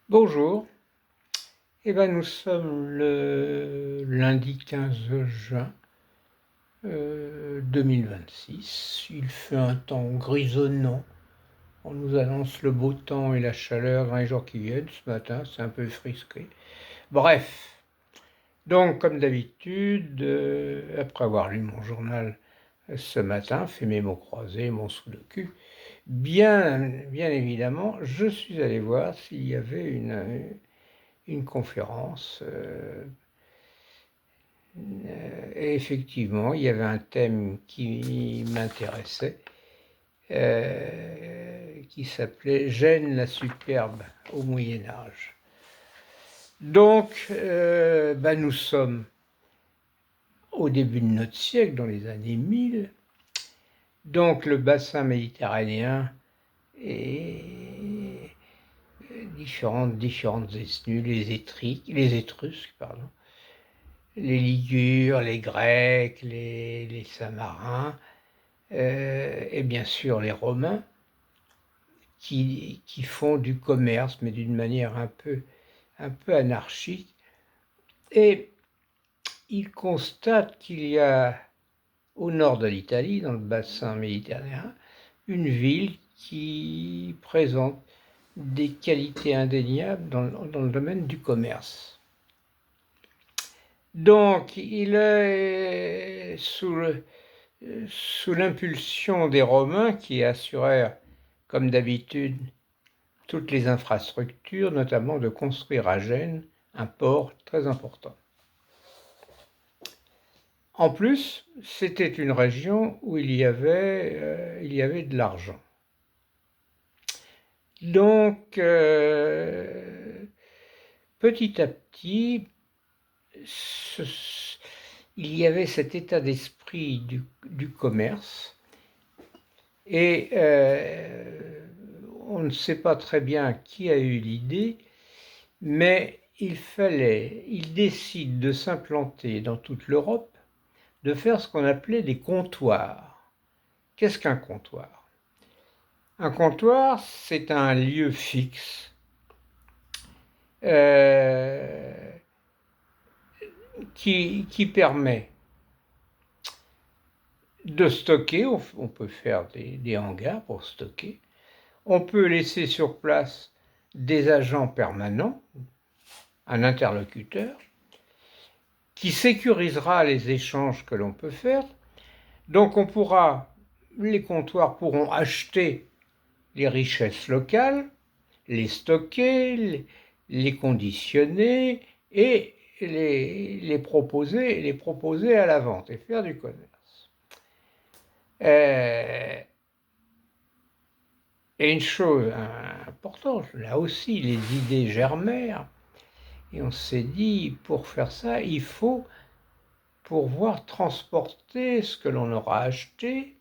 Bonjour, nous sommes le lundi 15 juin 2026. Il fait un temps grisonnant. On nous annonce le beau temps et la chaleur dans les jours qui viennent. Ce matin, c'est un peu frisqué. Bref, donc comme d'habitude, après avoir lu mon journal ce matin, fait mes mots croisés, mon sous le cul, bien évidemment, je suis allé voir s'il y avait une conférence. Et effectivement, il y avait un thème qui m'intéressait, qui s'appelait Gênes la superbe au Moyen Âge. Donc, nous sommes au début de notre siècle, dans les années 1000. Donc, le bassin méditerranéen et différentes ethnies, les Étrusques, pardon, les Ligures, les Grecs, les Samarins, et bien sûr les Romains, qui font du commerce, mais d'une manière un peu anarchique. Et ils constatent qu'il y a, au nord de l'Italie, dans le bassin méditerranéen, une ville qui présente des qualités indéniables dans le domaine du commerce. Donc, il est sous l'impulsion des Romains qui assurèrent, comme d'habitude, toutes les infrastructures, notamment de construire à Gênes un port très important. En plus, c'était une région où il y avait de l'argent. Donc, petit à petit, il y avait cet état d'esprit du commerce, et on ne sait pas très bien qui a eu l'idée, mais il décide de s'implanter dans toute l'Europe, de faire ce qu'on appelait des comptoirs. Qu'est-ce qu'un comptoir ? Un comptoir, c'est un lieu fixe qui permet de stocker. On peut faire des hangars pour stocker. On peut laisser sur place des agents permanents, un interlocuteur, qui sécurisera les échanges que l'on peut faire. Donc les comptoirs pourront acheter les richesses locales, les stocker, les conditionner et les proposer à la vente et faire du commerce. Et une chose importante, là aussi les idées germèrent, et on s'est dit, pour faire ça, il faut pouvoir transporter ce que l'on aura acheté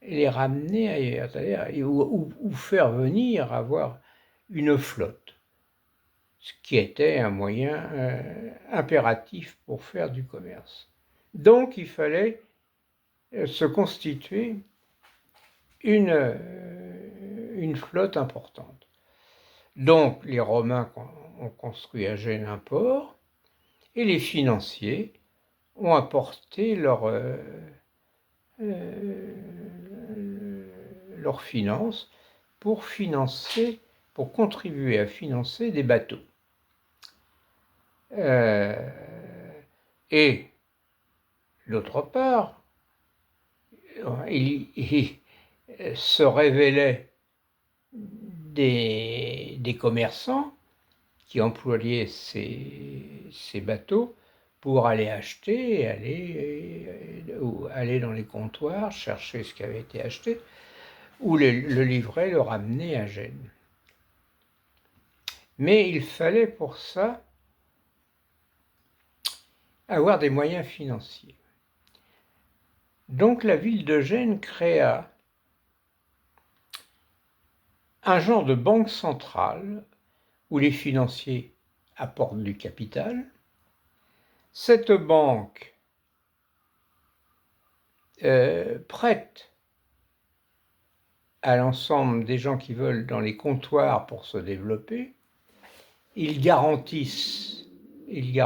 et les ramener ailleurs, c'est-à-dire ou faire venir avoir une flotte, ce qui était un moyen impératif pour faire du commerce. Donc il fallait se constituer une flotte importante. Donc les Romains ont construit à Gênes un port, et les financiers ont apporté leurs finances pour contribuer à financer des bateaux. Et d'autre part, il se révélait des commerçants qui employaient ces bateaux pour aller acheter, aller dans les comptoirs, chercher ce qui avait été acheté, ou le livrer, le ramener à Gênes. Mais il fallait pour ça avoir des moyens financiers. Donc la ville de Gênes créa un genre de banque centrale où les financiers apportent du capital. Cette banque prête à l'ensemble des gens qui veulent dans les comptoirs pour se développer. Ils garantissent les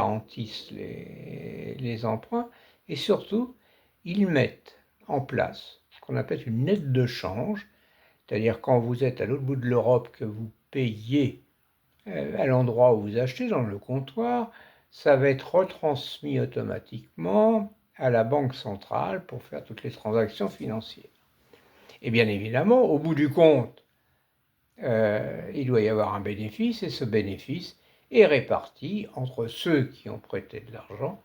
emprunts et surtout, ils mettent en place ce qu'on appelle une aide de change, c'est-à-dire quand vous êtes à l'autre bout de l'Europe que vous payez à l'endroit où vous achetez, dans le comptoir, ça va être retransmis automatiquement à la banque centrale pour faire toutes les transactions financières. Et bien évidemment, au bout du compte, il doit y avoir un bénéfice et ce bénéfice est réparti entre ceux qui ont prêté de l'argent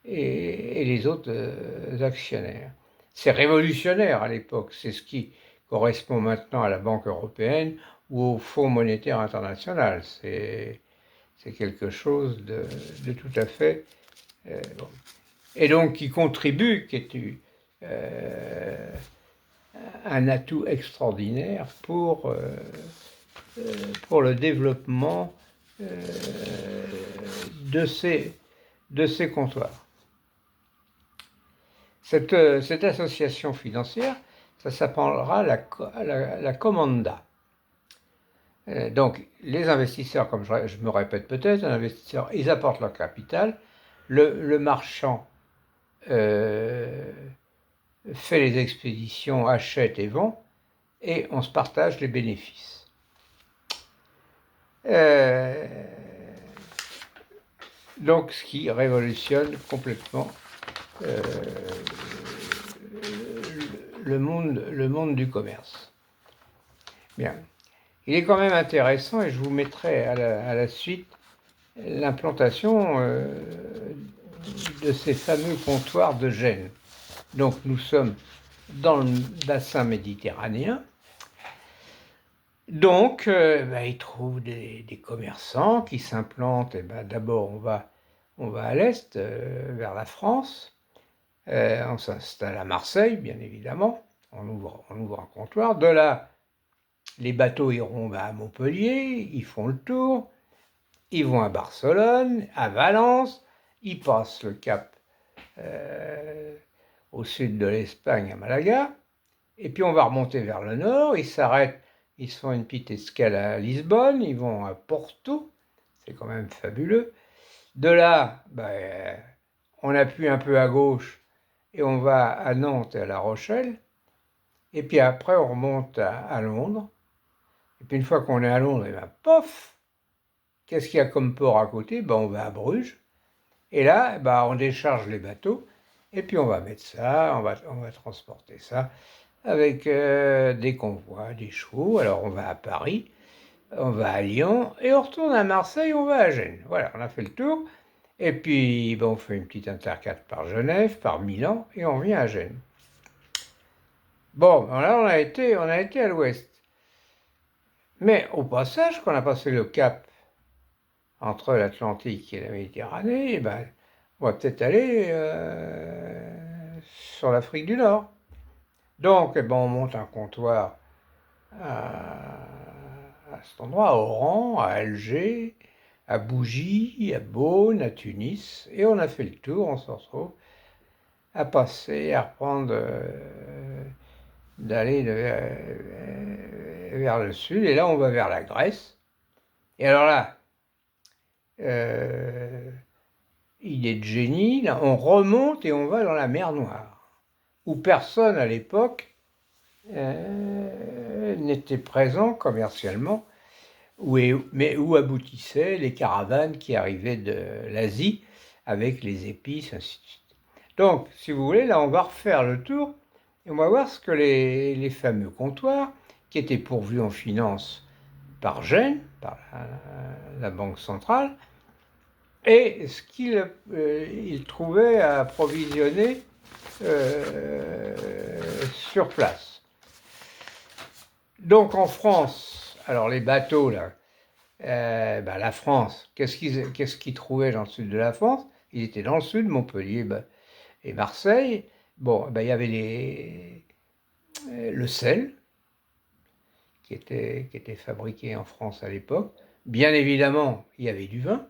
et les autres actionnaires. C'est révolutionnaire à l'époque, c'est ce qui correspond maintenant à la Banque européenne ou au Fonds monétaire international. C'est quelque chose de tout à fait... bon. Et donc qui contribue, qui est un atout extraordinaire pour le développement de ces comptoirs. Cette association financière, ça s'appellera la Comanda. Donc, les investisseurs, comme je me répète peut-être, les investisseurs, ils apportent leur capital, le marchand fait les expéditions, achète et vend, et on se partage les bénéfices. Donc, ce qui révolutionne complètement le monde du commerce. Bien. Il est quand même intéressant, et je vous mettrai à la suite l'implantation de ces fameux comptoirs de Gênes. Donc nous sommes dans le bassin méditerranéen. Donc ils trouvent des commerçants qui s'implantent. Et d'abord on va à l'est, vers la France. On s'installe à Marseille, bien évidemment. On ouvre un comptoir. De là, les bateaux iront à Montpellier, ils font le tour. Ils vont à Barcelone, à Valence, ils passent le cap au sud de l'Espagne, à Malaga, et puis on va remonter vers le nord, ils s'arrêtent, ils se font une petite escale à Lisbonne, ils vont à Porto, c'est quand même fabuleux. De là, on appuie un peu à gauche et on va à Nantes et à La Rochelle, et puis après on remonte à Londres, et puis une fois qu'on est à Londres, et pof, qu'est-ce qu'il y a comme port à côté? On va à Bruges. Et là, on décharge les bateaux. Et puis on va mettre ça, on va transporter ça avec des convois, des chevaux. Alors on va à Paris, on va à Lyon, et on retourne à Marseille, on va à Gênes. Voilà, on a fait le tour. Et puis on fait une petite intercale par Genève, par Milan, et on vient à Gênes. Bon, là on a été à l'ouest. Mais au passage, quand on a passé le cap entre l'Atlantique et la Méditerranée, on va peut-être aller sur l'Afrique du Nord. Donc, on monte un comptoir à cet endroit, à Oran, à Alger, à Bougie, à Beaune, à Tunis, et on a fait le tour, on se retrouve à passer, à reprendre, d'aller vers le sud, et là on va vers la Grèce. Et alors là, idée de génie, là, on remonte et on va dans la mer Noire, où personne à l'époque n'était présent commercialement, mais où aboutissaient les caravanes qui arrivaient de l'Asie avec les épices, ainsi de suite. Donc, si vous voulez, là, on va refaire le tour et on va voir ce que les fameux comptoirs, qui étaient pourvus en finance par Gênes, par la Banque centrale, et ce qu'il trouvait à approvisionner sur place. Donc en France, alors les bateaux là, la France, qu'est-ce qu'ils trouvaient dans le sud de la France? Ils étaient dans le sud, Montpellier et Marseille. Il y avait le sel qui était fabriqué en France à l'époque. Bien évidemment, il y avait du vin.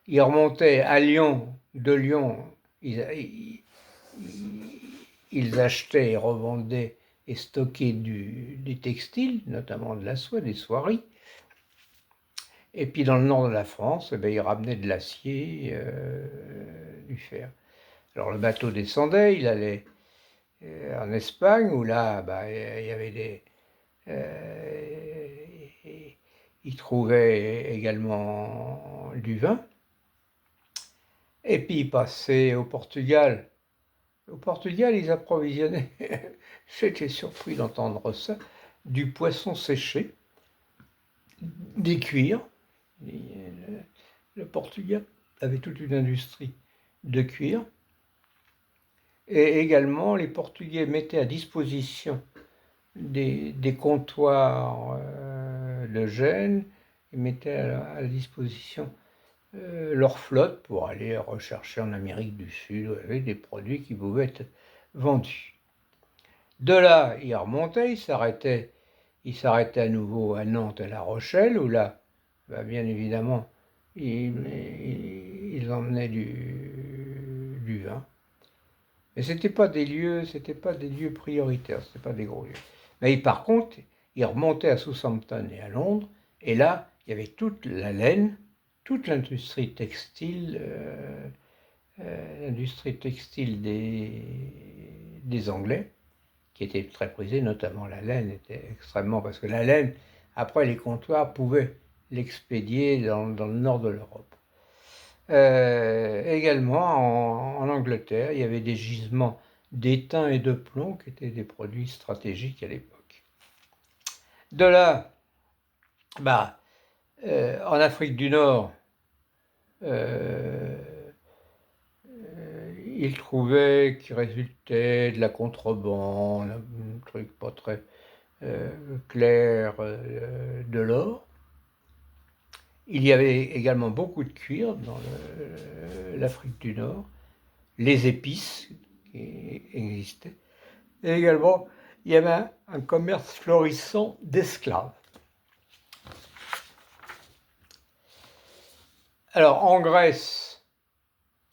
Ils remontaient à Lyon, de Lyon, ils ils achetaient et revendaient et stockaient des textiles, notamment de la soie, des soieries. Et puis dans le nord de la France, ils ramenaient de l'acier, du fer. Alors le bateau descendait, il allait en Espagne, où là, il y avait il trouvait également du vin. Et puis il passait au Portugal. Au Portugal, ils approvisionnaient, j'étais surpris d'entendre ça, du poisson séché, des cuirs. Le Portugal avait toute une industrie de cuir. Et également, les Portugais mettaient à disposition des comptoirs de Gênes, ils mettaient à disposition leur flotte pour aller rechercher en Amérique du Sud avec des produits qui pouvaient être vendus. De là, ils remontaient, ils s'arrêtaient à nouveau à Nantes et La Rochelle, où là, bien évidemment, ils emmenaient du vin. Mais c'était pas des lieux prioritaires, c'était pas des gros lieux. Mais par contre, ils remontaient à Southampton et à Londres, et là, il y avait toute la laine, toute l'industrie textile, des Anglais, qui était très prisée, notamment la laine était extrêmement, parce que la laine, après les comptoirs pouvaient l'expédier dans le nord de l'Europe. Également en Angleterre, il y avait des gisements d'étain et de plomb qui étaient des produits stratégiques à l'époque. De là, en Afrique du Nord, ils trouvaient qu'il résultait de la contrebande, un truc pas très clair, de l'or. Il y avait également beaucoup de cuir dans l'Afrique du Nord, les épices qui existaient, et également il y avait un commerce florissant d'esclaves. Alors en Grèce,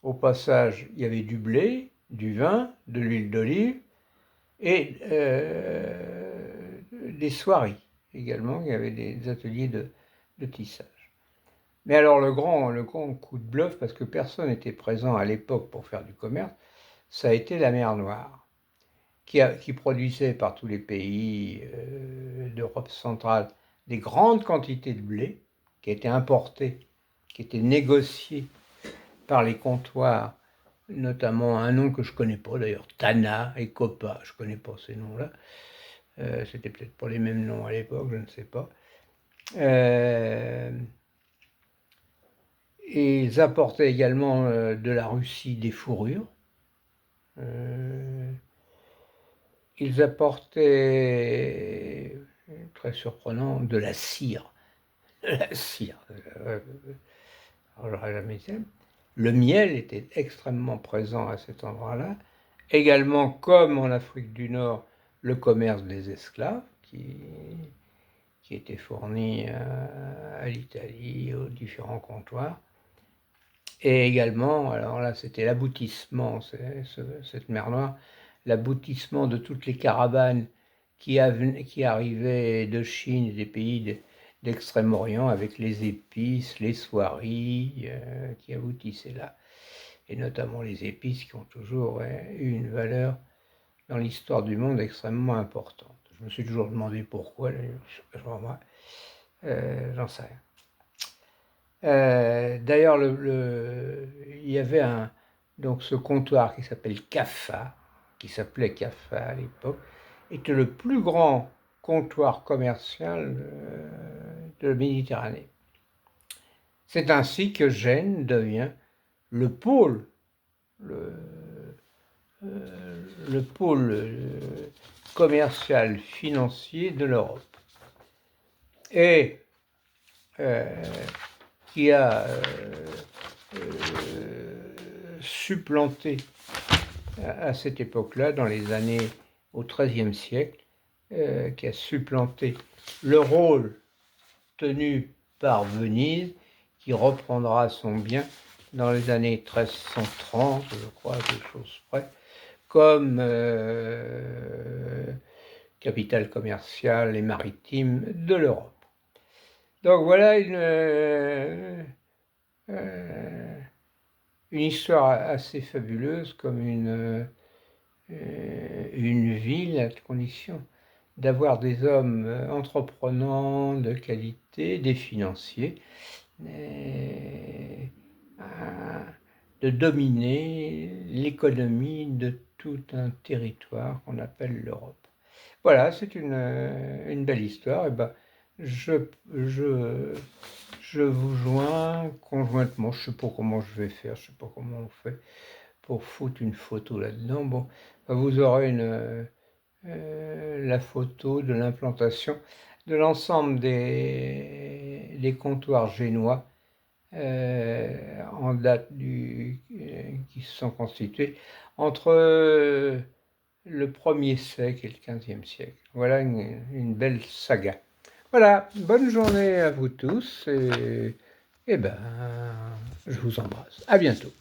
au passage, il y avait du blé, du vin, de l'huile d'olive et des soieries également. Il y avait des ateliers de tissage. Mais alors le grand coup de bluff, parce que personne n'était présent à l'époque pour faire du commerce, ça a été la mer Noire, qui produisait par tous les pays d'Europe centrale des grandes quantités de blé qui étaient importées, qui étaient négociées par les comptoirs, notamment un nom que je ne connais pas d'ailleurs, Tana et Copa, je ne connais pas ces noms-là. C'était peut-être pas les mêmes noms à l'époque, je ne sais pas. Et ils apportaient également de la Russie des fourrures. Ils apportaient, très surprenant, de la cire. De la cire. Alors, j'aurais jamais dit. Le miel était extrêmement présent à cet endroit-là. Également, comme en Afrique du Nord, le commerce des esclaves qui était fourni à l'Italie, aux différents comptoirs. Et également, alors là, c'était l'aboutissement, cette mer Noire, l'aboutissement de toutes les caravanes qui arrivaient de Chine et des pays d'Extrême-Orient avec les épices, les soieries qui aboutissaient là. Et notamment les épices qui ont toujours eu une valeur dans l'histoire du monde extrêmement importante. Je me suis toujours demandé pourquoi, j'en sais rien. D'ailleurs, il y avait donc ce comptoir qui s'appelait Caffa à l'époque, était le plus grand comptoir commercial de la Méditerranée. C'est ainsi que Gênes devient le pôle commercial financier de l'Europe. Et qui a supplanté à cette époque-là, dans les années au XIIIe siècle, qui a supplanté le rôle tenu par Venise, qui reprendra son bien dans les années 1330, je crois, quelque chose près, comme capitale commerciale et maritime de l'Europe. Donc voilà une histoire assez fabuleuse, comme une ville à condition d'avoir des hommes entreprenants de qualité, des financiers, de dominer l'économie de tout un territoire qu'on appelle l'Europe. Voilà, c'est une belle histoire. Et ben, je, je, je vous joins conjointement. Je ne sais pas comment je vais faire, je ne sais pas comment on fait pour foutre une photo là-dedans. Bon, vous aurez la photo de l'implantation de l'ensemble des comptoirs génois en date qui se sont constitués entre le 1er siècle et le 15e siècle. Voilà une belle saga. Voilà, bonne journée à vous tous et ben, je vous embrasse. À bientôt.